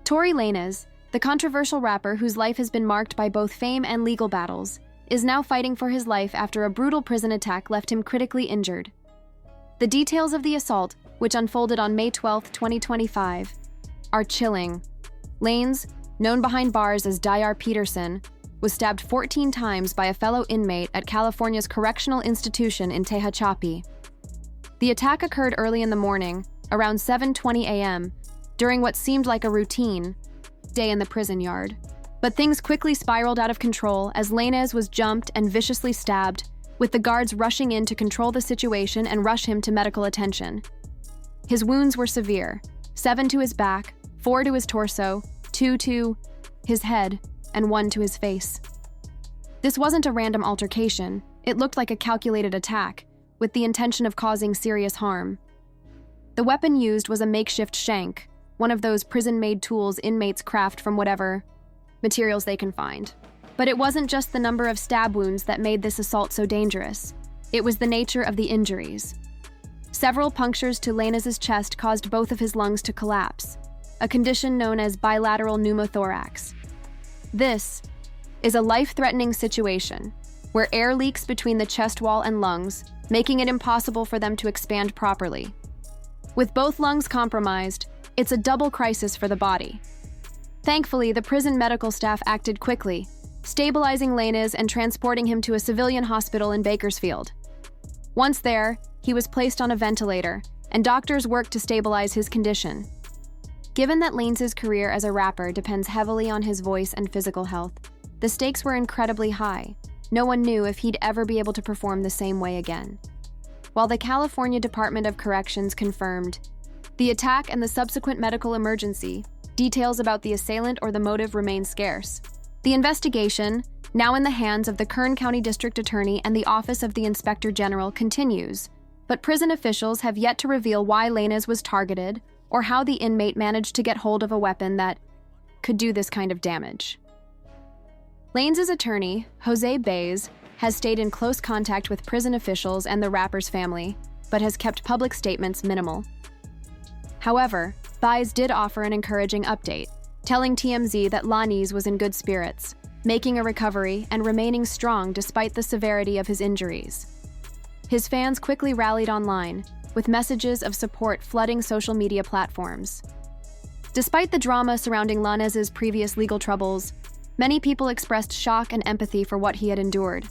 Tory Lanez, the controversial rapper whose life has been marked by both fame and legal battles, is now fighting for his life after a brutal prison attack left him critically injured. The details of the assault, which unfolded on May 12, 2025, are chilling. Lanez, known behind bars as Dr. Peterson, was stabbed 14 times by a fellow inmate at California's correctional institution in Tehachapi. The attack occurred early in the morning, around 7:20 a.m., during what seemed like a routine day in the prison yard. But things quickly spiraled out of control as Lanez was jumped and viciously stabbed, with the guards rushing in to control the situation and rush him to medical attention. His wounds were severe, 7 to his back, 4 to his torso, 2 to his head, and 1 to his face. This wasn't a random altercation. It looked like a calculated attack, with the intention of causing serious harm. The weapon used was a makeshift shank, one of those prison-made tools inmates craft from whatever materials they can find. But it wasn't just the number of stab wounds that made this assault so dangerous. It was the nature of the injuries. Several punctures to Lanez's chest caused both of his lungs to collapse, a condition known as bilateral pneumothorax. This is a life-threatening situation where air leaks between the chest wall and lungs, making it impossible for them to expand properly. With both lungs compromised, it's a double crisis for the body. Thankfully, the prison medical staff acted quickly, stabilizing Lanez and transporting him to a civilian hospital in Bakersfield. Once there, he was placed on a ventilator, and doctors worked to stabilize his condition. Given that Lanez's career as a rapper depends heavily on his voice and physical health, the stakes were incredibly high. No one knew if he'd ever be able to perform the same way again. While the California Department of Corrections confirmed the attack and the subsequent medical emergency, details about the assailant or the motive remain scarce. The investigation, now in the hands of the Kern County District Attorney and the Office of the Inspector General, continues, but prison officials have yet to reveal why Lanez was targeted or how the inmate managed to get hold of a weapon that could do this kind of damage. Lanez's attorney, Jose Baez, has stayed in close contact with prison officials and the rapper's family, but has kept public statements minimal. However, Baez did offer an encouraging update, telling TMZ that Lanez was in good spirits, making a recovery and remaining strong despite the severity of his injuries. His fans quickly rallied online, with messages of support flooding social media platforms. Despite the drama surrounding Lanez's previous legal troubles, many people expressed shock and empathy for what he had endured.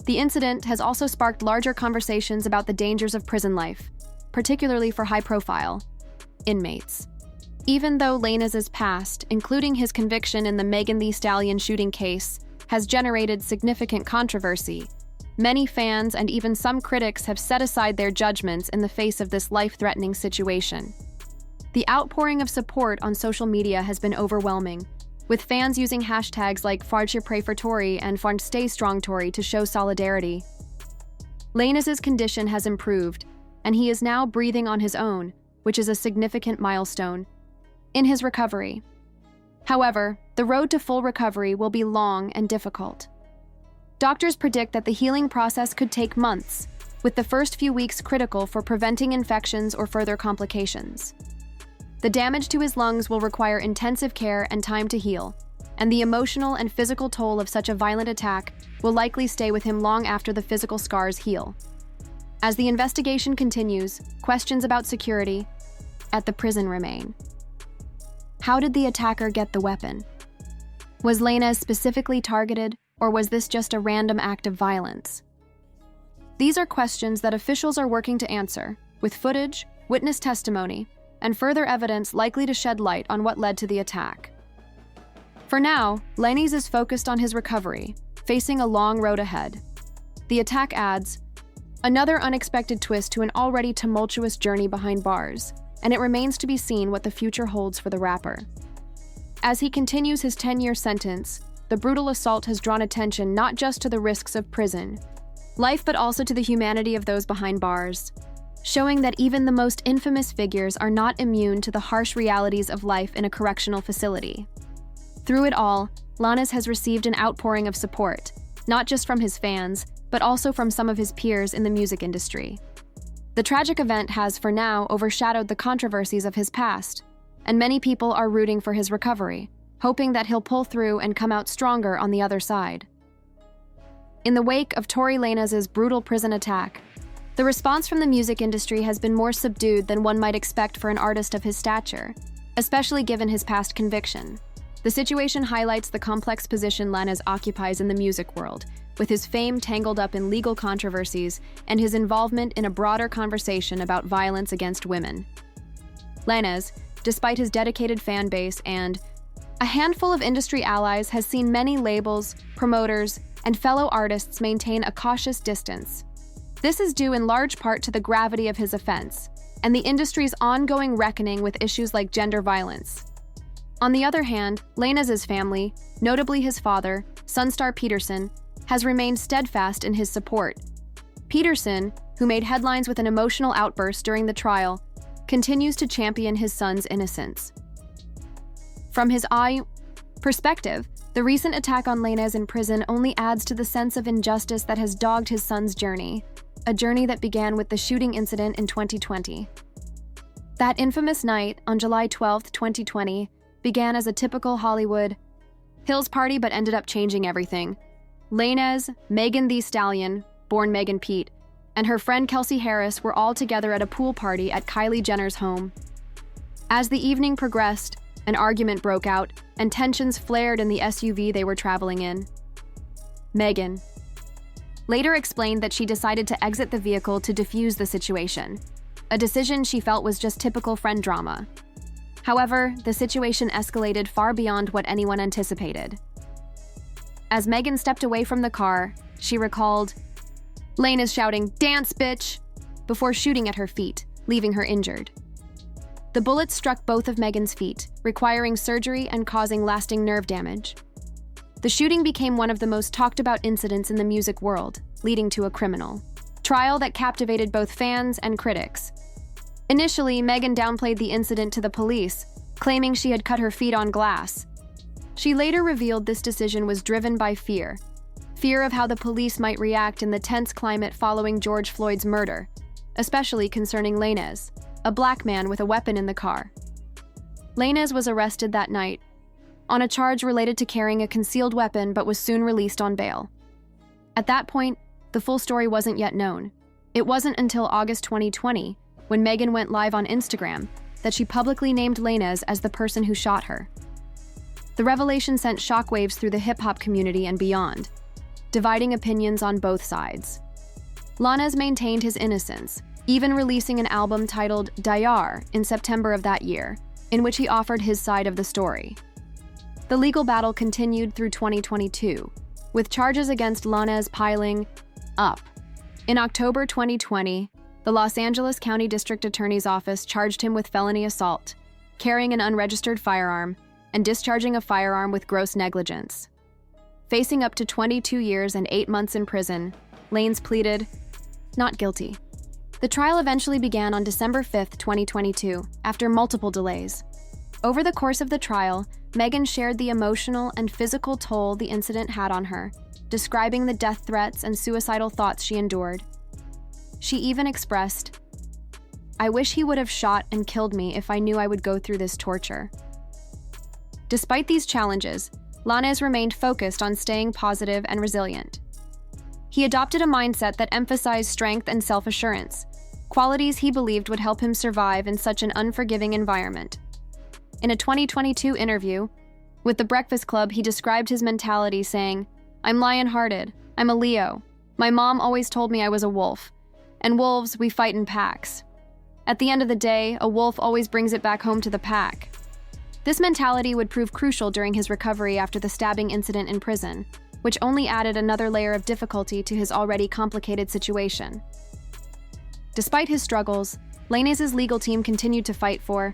The incident has also sparked larger conversations about the dangers of prison life, particularly for high-profile inmates. Even though Lanez's past, including his conviction in the Megan Thee Stallion shooting case, has generated significant controversy, many fans and even some critics have set aside their judgments in the face of this life-threatening situation. The outpouring of support on social media has been overwhelming, with fans using hashtags like #FardsYouPrayForTory and #StayStrongTory to show solidarity. Lanez's condition has improved, and he is now breathing on his own, which is a significant milestone in his recovery. However, the road to full recovery will be long and difficult. Doctors predict that the healing process could take months, with the first few weeks critical for preventing infections or further complications. The damage to his lungs will require intensive care and time to heal, and the emotional and physical toll of such a violent attack will likely stay with him long after the physical scars heal. As the investigation continues, questions about security at the prison remain. How did the attacker get the weapon? Was Lanez specifically targeted, or was this just a random act of violence? These are questions that officials are working to answer, with footage, witness testimony, and further evidence likely to shed light on what led to the attack. For now, Lanez is focused on his recovery, facing a long road ahead. The attack adds another unexpected twist to an already tumultuous journey behind bars, and it remains to be seen what the future holds for the rapper. As he continues his 10-year sentence, the brutal assault has drawn attention not just to the risks of prison life but also to the humanity of those behind bars, showing that even the most infamous figures are not immune to the harsh realities of life in a correctional facility. Through it all, Lanez has received an outpouring of support, not just from his fans, but also from some of his peers in the music industry. The tragic event has, for now, overshadowed the controversies of his past, and many people are rooting for his recovery, hoping that he'll pull through and come out stronger on the other side. In the wake of Tory Lanez's brutal prison attack, the response from the music industry has been more subdued than one might expect for an artist of his stature, especially given his past conviction. The situation highlights the complex position Lanez occupies in the music world, with his fame tangled up in legal controversies and his involvement in a broader conversation about violence against women. Lanez, despite his dedicated fan base and a handful of industry allies, has seen many labels, promoters, and fellow artists maintain a cautious distance. This is due in large part to the gravity of his offense and the industry's ongoing reckoning with issues like gender violence. On the other hand, Lanez's family, notably his father, Sunstar Peterson, has remained steadfast in his support. Peterson, who made headlines with an emotional outburst during the trial, continues to champion his son's innocence. From his perspective, the recent attack on Lanez in prison only adds to the sense of injustice that has dogged his son's journey, a journey that began with the shooting incident in 2020. That infamous night, on July 12, 2020, began as a typical Hollywood Hills party but ended up changing everything. Lanez, Megan Thee Stallion, born Megan Pete, and her friend Kelsey Harris were all together at a pool party at Kylie Jenner's home. As the evening progressed, an argument broke out, and tensions flared in the SUV they were traveling in. Megan later explained that she decided to exit the vehicle to defuse the situation, a decision she felt was just typical friend drama. However, the situation escalated far beyond what anyone anticipated. As Megan stepped away from the car, she recalled Lanez shouting, "Dance, bitch!" before shooting at her feet, leaving her injured. The bullets struck both of Megan's feet, requiring surgery and causing lasting nerve damage. The shooting became one of the most talked about incidents in the music world, leading to a criminal trial that captivated both fans and critics. Initially, Megan downplayed the incident to the police, claiming she had cut her feet on glass. She later revealed this decision was driven by fear of how the police might react in the tense climate following George Floyd's murder, especially concerning Lanez, a black man with a weapon in the car. Lanez was arrested that night on a charge related to carrying a concealed weapon but was soon released on bail. At that point, the full story wasn't yet known. It wasn't until August 2020, when Megan went live on Instagram, that she publicly named Lanez as the person who shot her. The revelation sent shockwaves through the hip-hop community and beyond, dividing opinions on both sides. Lanez maintained his innocence, even releasing an album titled Dayar in September of that year, in which he offered his side of the story. The legal battle continued through 2022, with charges against Lanez piling up. In October 2020, the Los Angeles County District Attorney's Office charged him with felony assault, carrying an unregistered firearm, and discharging a firearm with gross negligence. Facing up to 22 years and 8 months in prison, Lanez pleaded not guilty. The trial eventually began on December 5, 2022, after multiple delays. Over the course of the trial, Megan shared the emotional and physical toll the incident had on her, describing the death threats and suicidal thoughts she endured. She even expressed, "I wish he would have shot and killed me if I knew I would go through this torture." Despite these challenges, Lanez remained focused on staying positive and resilient. He adopted a mindset that emphasized strength and self-assurance, qualities he believed would help him survive in such an unforgiving environment. In a 2022 interview with The Breakfast Club, he described his mentality saying, "I'm lion-hearted. I'm a Leo. My mom always told me I was a wolf. And wolves, we fight in packs. At the end of the day, a wolf always brings it back home to the pack." This mentality would prove crucial during his recovery after the stabbing incident in prison, which only added another layer of difficulty to his already complicated situation. Despite his struggles, Lanez's legal team continued to fight for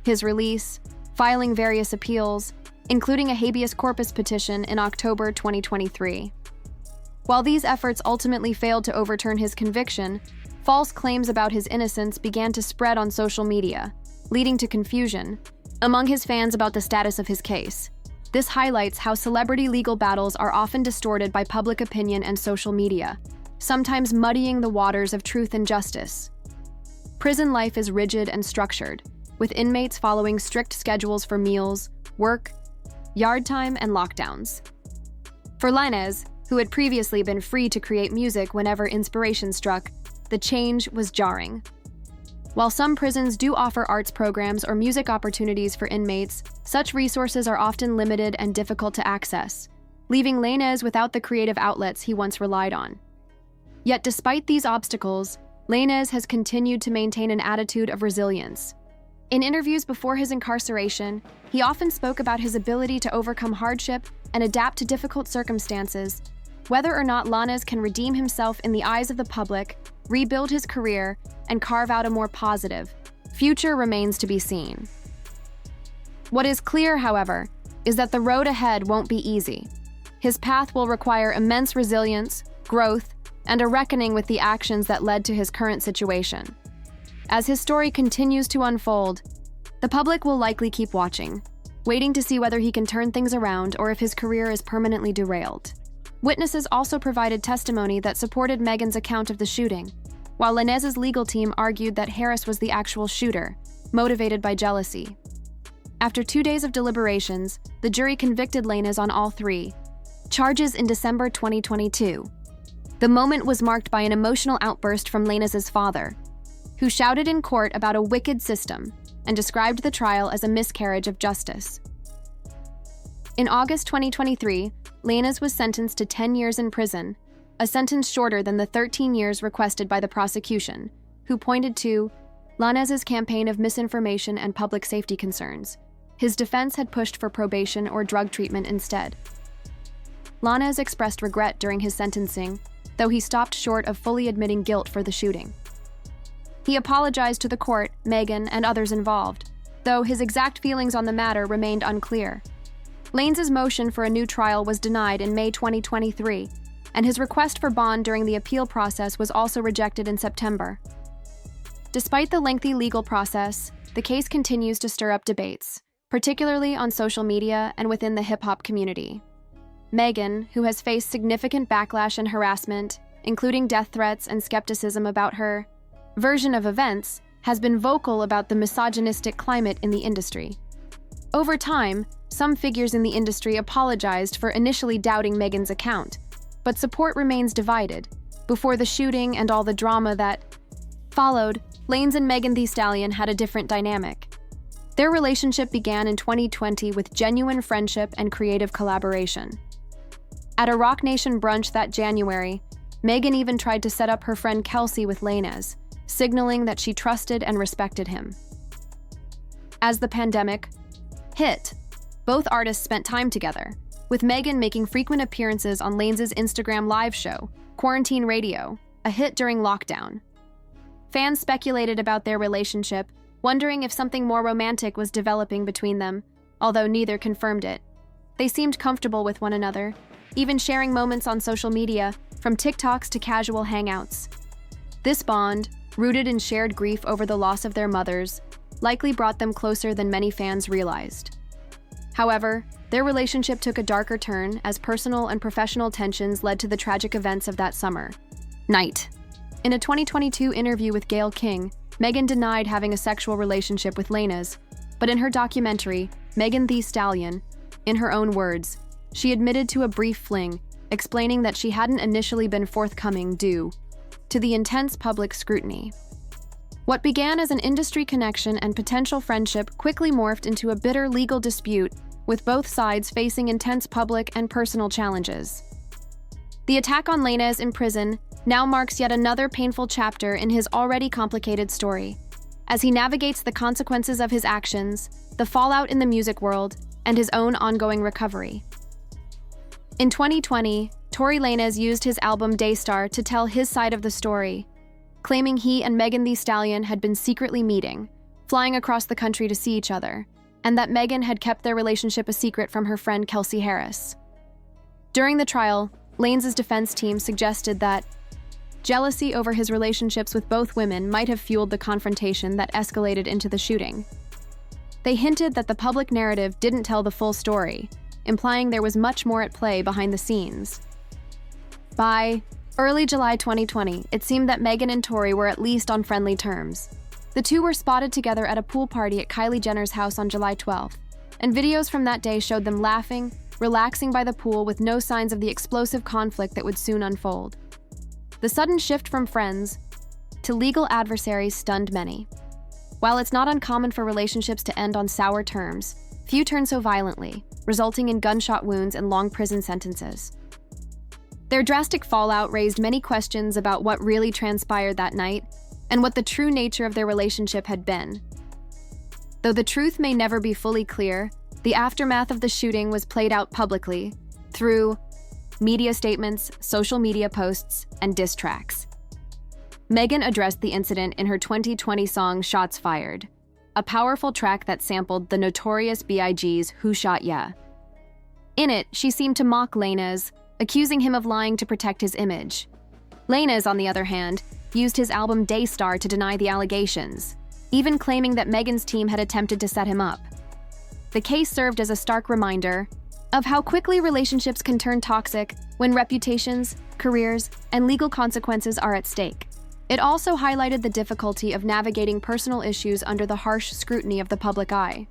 his release, filing various appeals, including a habeas corpus petition in October 2023. While these efforts ultimately failed to overturn his conviction, false claims about his innocence began to spread on social media, leading to confusion among his fans about the status of his case. This highlights how celebrity legal battles are often distorted by public opinion and social media, sometimes muddying the waters of truth and justice. Prison life is rigid and structured, with inmates following strict schedules for meals, work, yard time, and lockdowns. For Lanez, who had previously been free to create music whenever inspiration struck, the change was jarring. While some prisons do offer arts programs or music opportunities for inmates, such resources are often limited and difficult to access, leaving Lanez without the creative outlets he once relied on. Yet despite these obstacles, Lanez has continued to maintain an attitude of resilience. In interviews before his incarceration, he often spoke about his ability to overcome hardship and adapt to difficult circumstances. Whether or not Lanez can redeem himself in the eyes of the public, rebuild his career, and carve out a more positive future remains to be seen. What is clear, however, is that the road ahead won't be easy. His path will require immense resilience, growth, and a reckoning with the actions that led to his current situation. As his story continues to unfold, the public will likely keep watching, waiting to see whether he can turn things around or if his career is permanently derailed. Witnesses also provided testimony that supported Megan's account of the shooting, while Lanez's legal team argued that Harris was the actual shooter, motivated by jealousy. After 2 days of deliberations, the jury convicted Lanez on all 3 charges in December 2022. The moment was marked by an emotional outburst from Lanez's father, who shouted in court about a wicked system and described the trial as a miscarriage of justice. In August 2023, Lanez was sentenced to 10 years in prison, a sentence shorter than the 13 years requested by the prosecution, who pointed to Lanez's campaign of misinformation and public safety concerns. His defense had pushed for probation or drug treatment instead. Lanez expressed regret during his sentencing, though he stopped short of fully admitting guilt for the shooting. He apologized to the court, Megan, and others involved, though his exact feelings on the matter remained unclear. Lanez's motion for a new trial was denied in May 2023, and his request for bond during the appeal process was also rejected in September. Despite the lengthy legal process, the case continues to stir up debates, particularly on social media and within the hip-hop community. Megan, who has faced significant backlash and harassment, including death threats and skepticism about her version of events, has been vocal about the misogynistic climate in the industry. Over time, some figures in the industry apologized for initially doubting Megan's account, but support remains divided. Before the shooting and all the drama that followed, Lanez and Megan Thee Stallion had a different dynamic. Their relationship began in 2020 with genuine friendship and creative collaboration. At a Rock Nation brunch that January, Megan even tried to set up her friend Kelsey with Lanez, signaling that she trusted and respected him. As the pandemic hit, both artists spent time together, with Megan making frequent appearances on Lanez's Instagram live show, Quarantine Radio, a hit during lockdown. Fans speculated about their relationship, wondering if something more romantic was developing between them, although neither confirmed it. They seemed comfortable with one another, even sharing moments on social media, from TikToks to casual hangouts. This bond, rooted in shared grief over the loss of their mothers, likely brought them closer than many fans realized. However, their relationship took a darker turn as personal and professional tensions led to the tragic events of that summer night. In a 2022 interview with Gayle King, Megan denied having a sexual relationship with Lanez, but in her documentary, Megan Thee Stallion, in her own words, she admitted to a brief fling, explaining that she hadn't initially been forthcoming due to the intense public scrutiny. What began as an industry connection and potential friendship quickly morphed into a bitter legal dispute, with both sides facing intense public and personal challenges. The attack on Lanez in prison now marks yet another painful chapter in his already complicated story, as he navigates the consequences of his actions, the fallout in the music world, and his own ongoing recovery. In 2020, Tory Lanez used his album Daystar to tell his side of the story, claiming he and Megan Thee Stallion had been secretly meeting, flying across the country to see each other, and that Megan had kept their relationship a secret from her friend Kelsey Harris. During the trial, Lanez's defense team suggested that jealousy over his relationships with both women might have fueled the confrontation that escalated into the shooting. They hinted that the public narrative didn't tell the full story, implying there was much more at play behind the scenes. By early July 2020, it seemed that Megan and Tory were at least on friendly terms. The two were spotted together at a pool party at Kylie Jenner's house on July 12th, and videos from that day showed them laughing, relaxing by the pool with no signs of the explosive conflict that would soon unfold. The sudden shift from friends to legal adversaries stunned many. While it's not uncommon for relationships to end on sour terms, few turn so violently, resulting in gunshot wounds and long prison sentences. Their drastic fallout raised many questions about what really transpired that night and what the true nature of their relationship had been. Though the truth may never be fully clear, the aftermath of the shooting was played out publicly through media statements, social media posts, and diss tracks. Megan addressed the incident in her 2020 song Shots Fired, a powerful track that sampled the notorious B.I.G.'s Who Shot Ya. In it, she seemed to mock Lanez, accusing him of lying to protect his image. Lanez, on the other hand, used his album Daystar to deny the allegations, even claiming that Megan's team had attempted to set him up. The case served as a stark reminder of how quickly relationships can turn toxic when reputations, careers, and legal consequences are at stake. It also highlighted the difficulty of navigating personal issues under the harsh scrutiny of the public eye.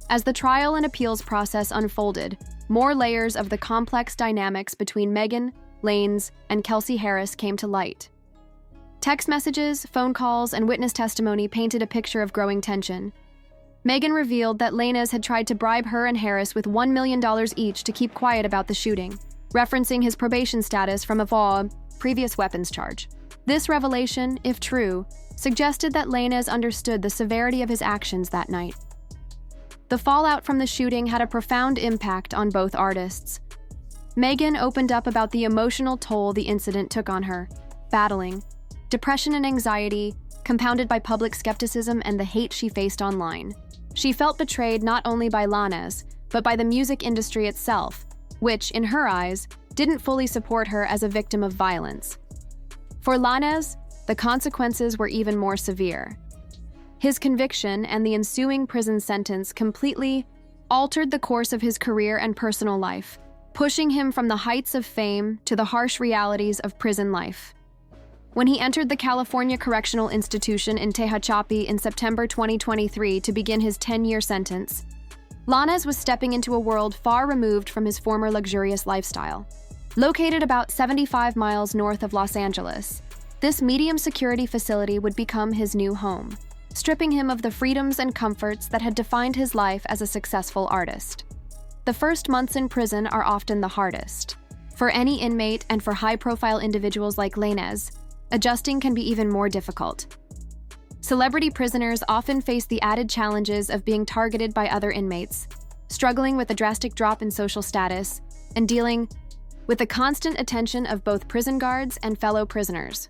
As the trial and appeals process unfolded, more layers of the complex dynamics between Megan, Lanez, and Kelsey Harris came to light. Text messages, phone calls, and witness testimony painted a picture of growing tension. Megan revealed that Lanez had tried to bribe her and Harris with $1 million each to keep quiet about the shooting, referencing his probation status from a previous weapons charge. This revelation, if true, suggested that Lanez understood the severity of his actions that night. The fallout from the shooting had a profound impact on both artists. Megan opened up about the emotional toll the incident took on her, battling depression and anxiety, compounded by public skepticism and the hate she faced online. She felt betrayed not only by Lanez, but by the music industry itself, which, in her eyes, didn't fully support her as a victim of violence. For Lanez, the consequences were even more severe. His conviction and the ensuing prison sentence completely altered the course of his career and personal life, pushing him from the heights of fame to the harsh realities of prison life. When he entered the California Correctional Institution in Tehachapi in September 2023 to begin his 10-year sentence, Lanez was stepping into a world far removed from his former luxurious lifestyle. Located about 75 miles north of Los Angeles, this medium-security facility would become his new home, stripping him of the freedoms and comforts that had defined his life as a successful artist. The first months in prison are often the hardest. For any inmate and for high-profile individuals like Lanez, adjusting can be even more difficult. Celebrity prisoners often face the added challenges of being targeted by other inmates, struggling with a drastic drop in social status, and dealing with the constant attention of both prison guards and fellow prisoners.